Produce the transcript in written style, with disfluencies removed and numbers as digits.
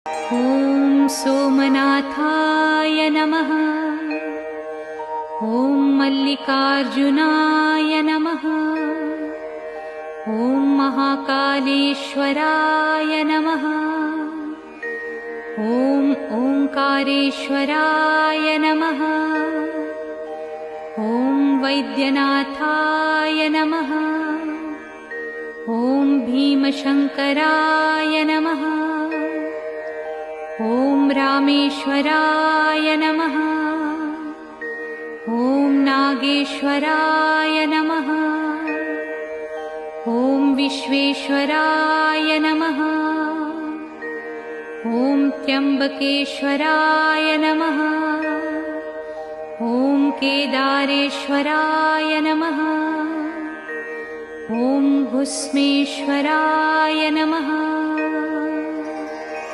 ॐ सोमनाथाय नमः। ॐ मल्लिकार्जुनाय नमः। ॐ महाकालेश्वराय नमः। ॐ ओंकारेश्वराय नमः। ॐ वैद्यनाथाय नमः। ॐ भीमशंकराय नमः। ॐ रामेश्वराय नमः। ॐ नागेश्वराय नमः। ॐ विश्वेश्वराय नमः। ॐ त्र्यंबकेश्वराय नमः। ॐ केदारेश्वराय नमः। ॐ भुस्मेश्वराय नमः।